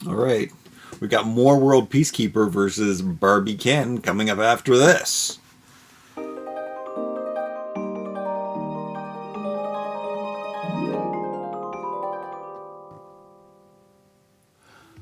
All right. We got more World Peacekeeper versus Barbie Ken coming up after this.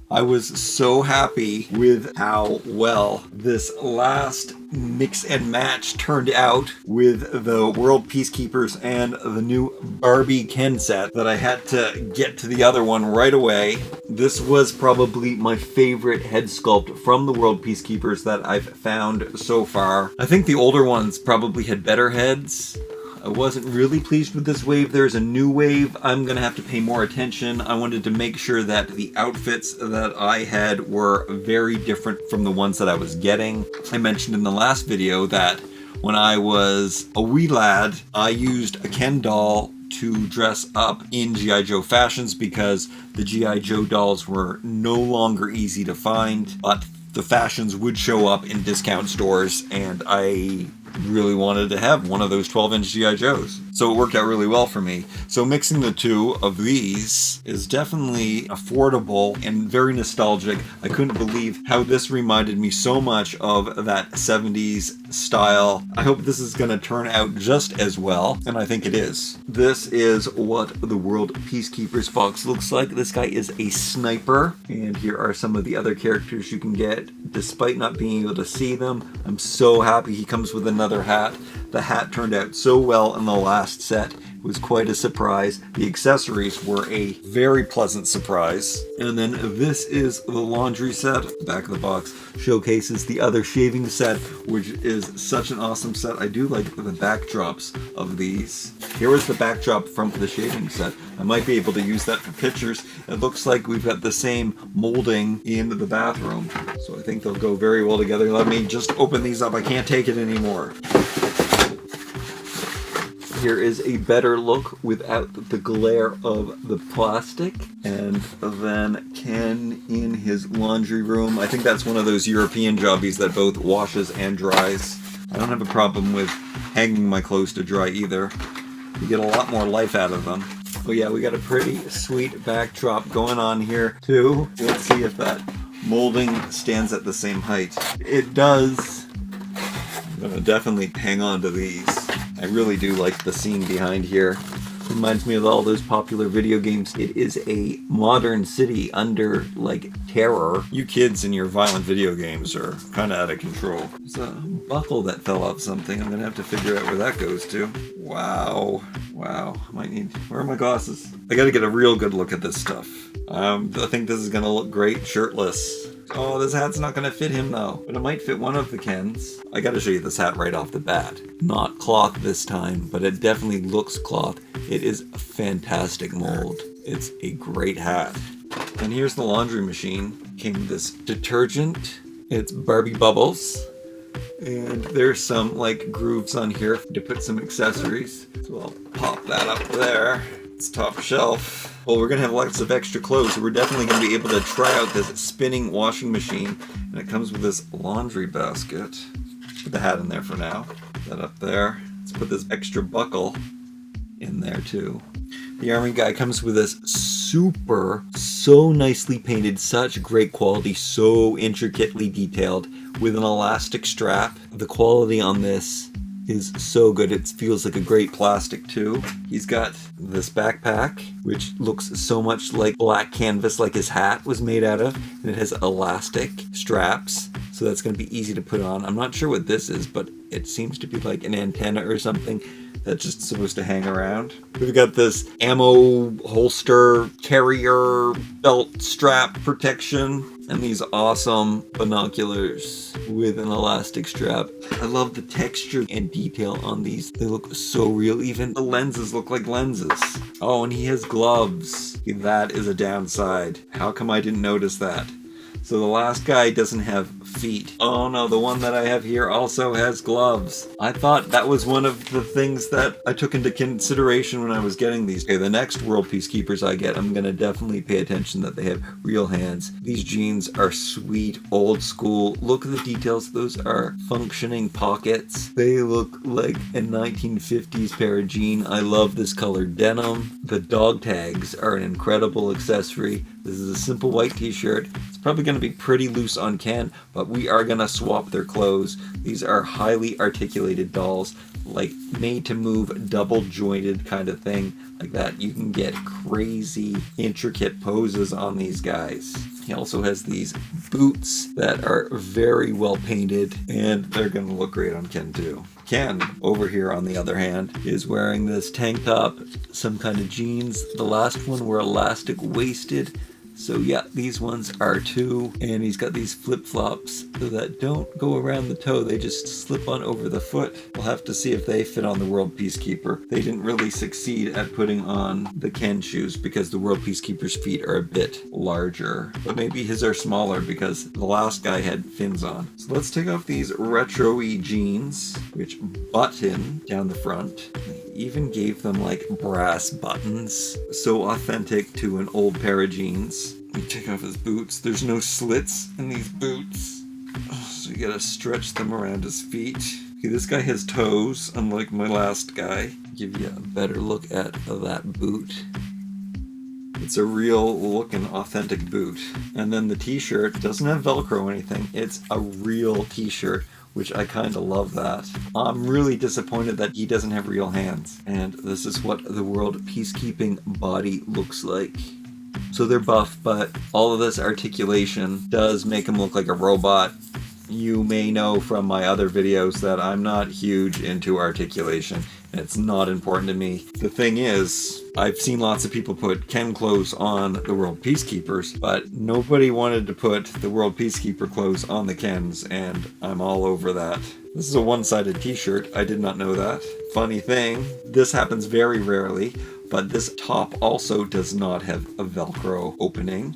I was so happy with how well this last mix and match turned out with the World Peacekeepers and the new Barbie Ken set that I had to get to the other one right away. This was probably my favorite head sculpt from the World Peacekeepers that I've found so far. I think the older ones probably had better heads. I wasn't really pleased with this wave. There's a new wave. I'm going to have to pay more attention. I wanted to make sure that the outfits that I had were very different from the ones that I was getting. I mentioned in the last video that when I was a wee lad, I used a Ken doll to dress up in G.I. Joe fashions because the G.I. Joe dolls were no longer easy to find, but the fashions would show up in discount stores, and I really wanted to have one of those 12-inch G.I. Joes. So it worked out really well for me. So mixing the two of these is definitely affordable and very nostalgic. I couldn't believe how this reminded me so much of that 70s style. I hope this is going to turn out just as well, and I think it is. This is what the World Peacekeepers box looks like. This guy is a sniper, and here are some of the other characters you can get despite not being able to see them. I'm so happy he comes with another hat. The hat turned out so well in the last set. It was quite a surprise. The accessories were a very pleasant surprise. And then this is the laundry set. The back of the box showcases the other shaving set, which is such an awesome set. I do like the backdrops of these. Here is the backdrop from the shaving set. I might be able to use that for pictures. It looks like we've got the same molding in the bathroom. So I think they'll go very well together. Let me just open these up. I can't take it anymore. Here is a better look without the glare of the plastic. And then Ken in his laundry room. I think that's one of those European jobbies that both washes and dries. I don't have a problem with hanging my clothes to dry either. You get a lot more life out of them. Oh yeah, we got a pretty sweet backdrop going on here too. Let's see if that molding stands at the same height. It does. I'm gonna definitely hang on to these. I really do like the scene behind here. Reminds me of all those popular video games. It is a modern city under, like, terror. You kids in your violent video games are kind of out of control. There's a buckle that fell off something. I'm gonna have to figure out where that goes to. Wow. Wow. Might need... Where are my glasses? I gotta get a real good look at this stuff. I think this is gonna look great shirtless. Oh, this hat's not gonna fit him though, but it might fit one of the Kens. I gotta show you this hat right off the bat. Not cloth this time, but it definitely looks cloth. It is a fantastic mold. It's a great hat. And here's the laundry machine. Came with this detergent. It's Barbie Bubbles. And there's some like grooves on here to put some accessories. So I'll pop that up there. It's top shelf. Well, we're going to have lots of extra clothes, so we're definitely going to be able to try out this spinning washing machine. And it comes with this laundry basket. Put the hat in there for now. Put that up there. Let's put this extra buckle in there too. The army guy comes with this so nicely painted, such great quality, so intricately detailed with an elastic strap. The quality on this is so good. It feels like a great plastic too. He's got this backpack, which looks so much like black canvas, like his hat was made out of, and it has elastic straps, so that's going to be easy to put on. I'm not sure what this is, but it seems to be like an antenna or something that's just supposed to hang around. We've got this ammo holster, carrier, belt strap protection, and these awesome binoculars with an elastic strap. I love the texture and detail on these. They look so real. Even the lenses look like lenses. Oh, and he has gloves. That is a downside. How come I didn't notice that? So the last guy doesn't have feet. Oh no, the one that I have here also has gloves. I thought that was one of the things that I took into consideration when I was getting these. Okay, the next World Peacekeepers I get, I'm gonna definitely pay attention that they have real hands. These jeans are sweet, old school. Look at the details. Those are functioning pockets. They look like a 1950s pair of jeans. I love this colored denim. The dog tags are an incredible accessory. This is a simple white t-shirt. It's probably going to be pretty loose on Ken, but we are going to swap their clothes. These are highly articulated dolls, like made to move, double jointed kind of thing like that. You can get crazy intricate poses on these guys. He also has these boots that are very well painted, and they're going to look great on Ken too. Ken, over here on the other hand, is wearing this tank top, some kind of jeans. The last one were elastic waisted. So yeah, these ones are too. And he's got these flip-flops that don't go around the toe, they just slip on over the foot. We'll have to see if they fit on the World Peacekeeper. They didn't really succeed at putting on the Ken shoes because the World Peacekeeper's feet are a bit larger. But maybe his are smaller because the last guy had fins on. So let's take off these retro-y jeans, which button down the front. Even gave them like brass buttons, so authentic to an old pair of jeans. We take off his boots. There's no slits in these boots, so you gotta stretch them around his feet. Okay, this guy has toes, unlike my last guy. Give you a better look at that boot. It's a real looking authentic boot. And then the t-shirt doesn't have Velcro or anything. It's a real t-shirt, which I kind of love that. I'm really disappointed that he doesn't have real hands. And this is what the World Peacekeeping body looks like. So they're buff, but all of this articulation does make him look like a robot. You may know from my other videos that I'm not huge into articulation. It's not important to me. The thing is, I've seen lots of people put Ken clothes on the World Peacekeepers, but nobody wanted to put the World Peacekeeper clothes on the Kens, and I'm all over that. This is a one-sided t-shirt. I did not know that. Funny thing, this happens very rarely, but this top also does not have a Velcro opening.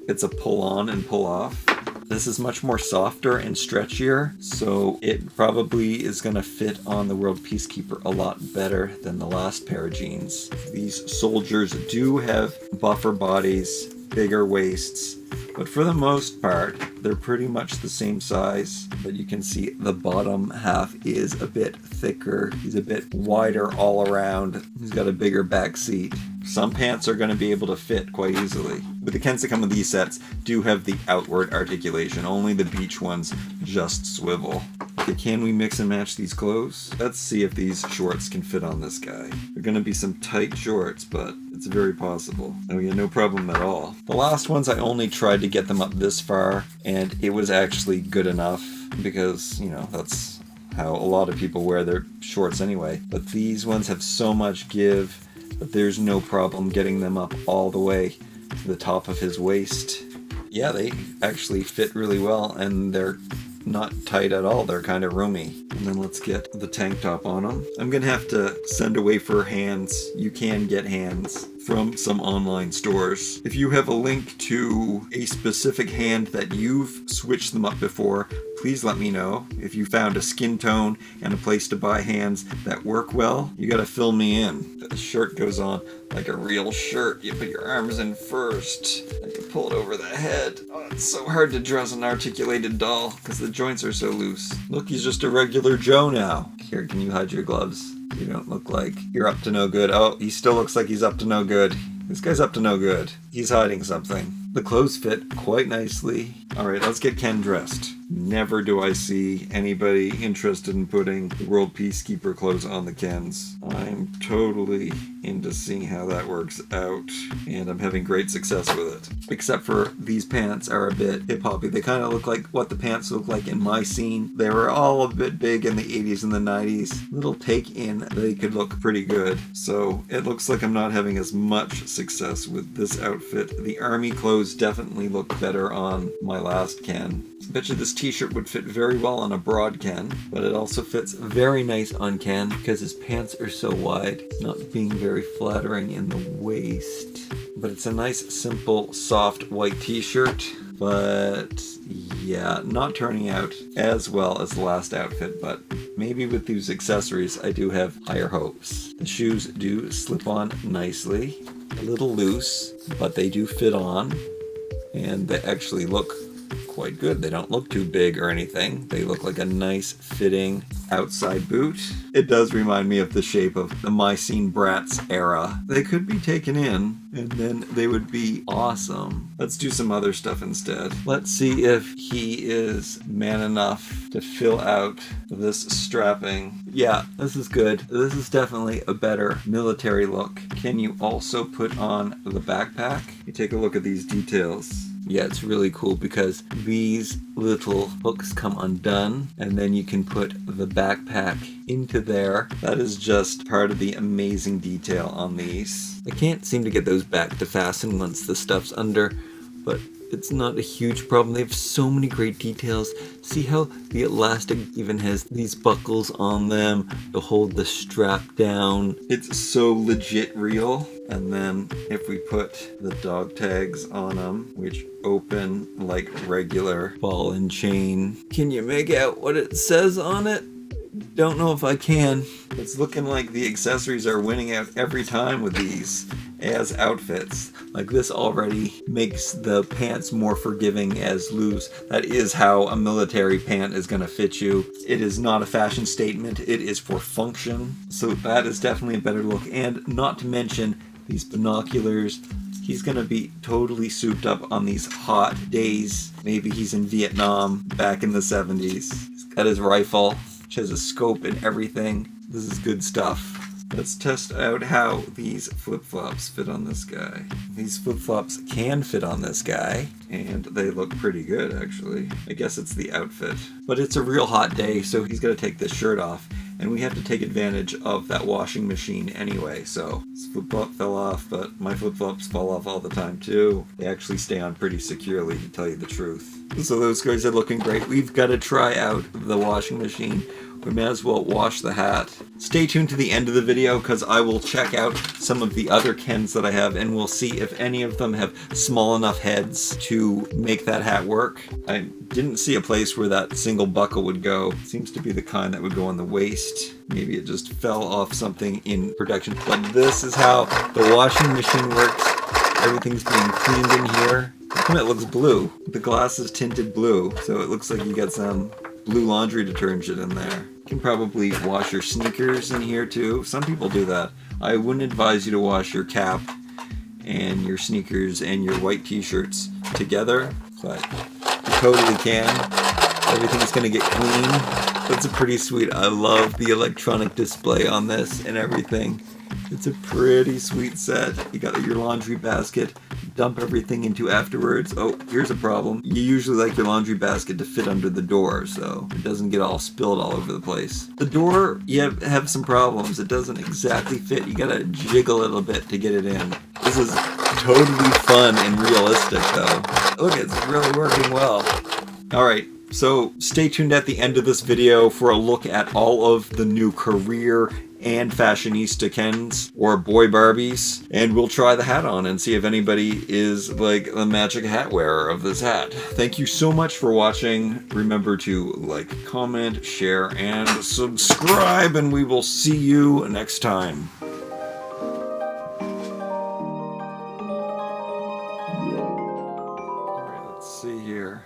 It's a pull on and pull off. This is much more softer and stretchier, so it probably is going to fit on the World Peacekeeper a lot better than the last pair of jeans. These soldiers do have buffer bodies, bigger waists, but for the most part, they're pretty much the same size. But you can see the bottom half is a bit thicker. He's a bit wider all around. He's got a bigger back seat. Some pants are going to be able to fit quite easily. But the Kens that come with these sets do have the outward articulation. Only the beach ones just swivel. Okay, can we mix and match these clothes? Let's see if these shorts can fit on this guy. They're going to be some tight shorts, but it's very possible. Oh yeah, no problem at all. The last ones I only tried to get them up this far, and it was actually good enough because, you know, that's how a lot of people wear their shorts anyway. But these ones have so much give that there's no problem getting them up all the way to the top of his waist. Yeah, they actually fit really well, and they're not tight at all. They're kind of roomy. And then let's get the tank top on them. I'm gonna have to send away for hands. You can get hands from some online stores. If you have a link to a specific hand that you've switched them up before, please let me know. If you found a skin tone and a place to buy hands that work well, you gotta fill me in. The shirt goes on like a real shirt. You put your arms in first, and you pull it over the head. Oh, it's so hard to dress an articulated doll because the joints are so loose. Look, he's just a regular Joe now. Here, can you hide your gloves? You don't look like you're up to no good. Oh, he still looks like he's up to no good. This guy's up to no good. He's hiding something. The clothes fit quite nicely. All right, let's get Ken dressed. Never do I see anybody interested in putting the World Peacekeeper clothes on the Kens. I'm totally into seeing how that works out, and I'm having great success with it. Except for these pants are a bit hip-hoppy. They kind of look like what the pants look like in my scene. They were all a bit big in the 80s and the 90s. Little take in, they could look pretty good. So it looks like I'm not having as much success with this outfit. The army clothes definitely look better on my last Ken. I bet you this t-shirt would fit very well on a broad Ken, but it also fits very nice on Ken because his pants are so wide, not being very flattering in the waist. But it's a nice, simple, soft white t-shirt. But yeah, not turning out as well as the last outfit, but maybe with these accessories I do have higher hopes. The shoes do slip on nicely, a little loose, but they do fit on, and they actually look quite good. They don't look too big or anything. They look like a nice fitting outside boot. It does remind me of the shape of the Mycene Brats era. They could be taken in and then they would be awesome. Let's do some other stuff instead. Let's see if he is man enough to fill out this strapping. Yeah, this is good. This is definitely a better military look. Can you also put on the backpack? You take a look at these details. Yeah, it's really cool because these little hooks come undone and then you can put the backpack into there. That is just part of the amazing detail on these. I can't seem to get those back to fasten once the stuff's under, but it's not a huge problem. They have so many great details. See how the elastic even has these buckles on them to hold the strap down. It's so legit real. And then if we put the dog tags on them, which open like regular ball and chain, can you make out what it says on it? Don't know if I can. It's looking like the accessories are winning out every time with these as outfits. Like this already makes the pants more forgiving as loose. That is how a military pant is going to fit you. It is not a fashion statement. It is for function. So that is definitely a better look. And not to mention these binoculars. He's going to be totally souped up on these hot days. Maybe he's in Vietnam back in the 70s. He's got his rifle, which has a scope and everything. This is good stuff. Let's test out how these flip-flops fit on this guy. These flip-flops can fit on this guy, and they look pretty good, actually. I guess it's the outfit. But it's a real hot day, so he's got to take this shirt off. And we have to take advantage of that washing machine anyway, so this flip-flop fell off, but my flip-flops fall off all the time too. They actually stay on pretty securely, to tell you the truth. So those guys are looking great. We've got to try out the washing machine. We may as well wash the hat. Stay tuned to the end of the video because I will check out some of the other Kens that I have and we'll see if any of them have small enough heads to make that hat work. I didn't see a place where that single buckle would go. It seems to be the kind that would go on the waist. Maybe it just fell off something in production. But this is how the washing machine works. Everything's being cleaned in here. How come it looks blue? The glass is tinted blue, so it looks like you got some blue laundry detergent in there. You can probably wash your sneakers in here too. Some people do that. I wouldn't advise you to wash your cap and your sneakers and your white t-shirts together, but you totally can. Everything's gonna get clean. That's a pretty sweet. I love the electronic display on this and everything. It's a pretty sweet set. You got your laundry basket, dump everything into afterwards. Oh, here's a problem. You usually like your laundry basket to fit under the door so it doesn't get all spilled all over the place. The door, you have some problems. It doesn't exactly fit. You gotta jiggle a little bit to get it in. This is totally fun and realistic though. Look, it's really working well. Alright. So stay tuned at the end of this video for a look at all of the new career and fashionista Kens or boy Barbies, and we'll try the hat on and see if anybody is like the magic hat wearer of this hat. Thank you so much for watching. Remember to like, comment, share, and subscribe, and we will see you next time. Alright, let's see here.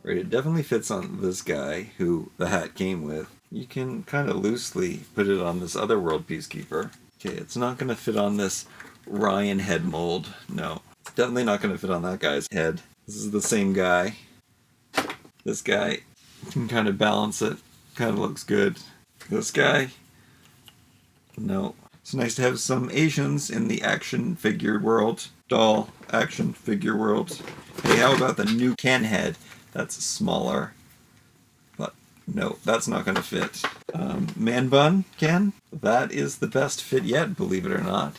Right, it definitely fits on this guy who the hat came with. You can kind of loosely put it on this other world Peacekeeper. Okay, it's not going to fit on this Ryan head mold. No, it's definitely not going to fit on that guy's head. This is the same guy. This guy can kind of balance it. Kind of looks good. This guy, no. It's nice to have some Asians in the action figure world. Doll action figure world. Hey, how about the new Ken head? That's smaller. But no, that's not going to fit. Man bun, Ken? That is the best fit yet, believe it or not.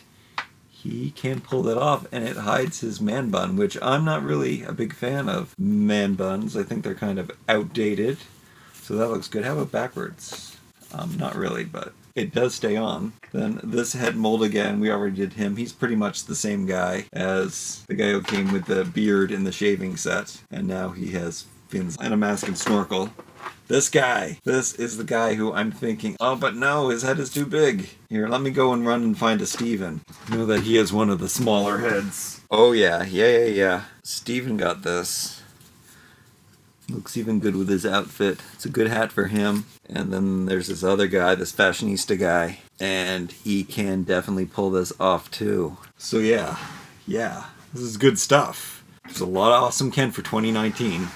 He can pull it off, and it hides his man bun, which I'm not really a big fan of man buns. I think they're kind of outdated. So that looks good. How about backwards? Not really, but it does stay on. Then this head mold again, we already did him. He's pretty much the same guy as the guy who came with the beard in the shaving set. And now he has fins and a mask and snorkel. This guy. This is the guy who I'm thinking, oh, but no, his head is too big. Here, let me go and run and find a Steven. I know that he has one of the smaller heads. Oh, yeah. Steven got this. Looks even good with his outfit. It's a good hat for him. And then there's this other guy, this fashionista guy. And he can definitely pull this off, too. So, yeah. This is good stuff. There's a lot of awesome Ken for 2019.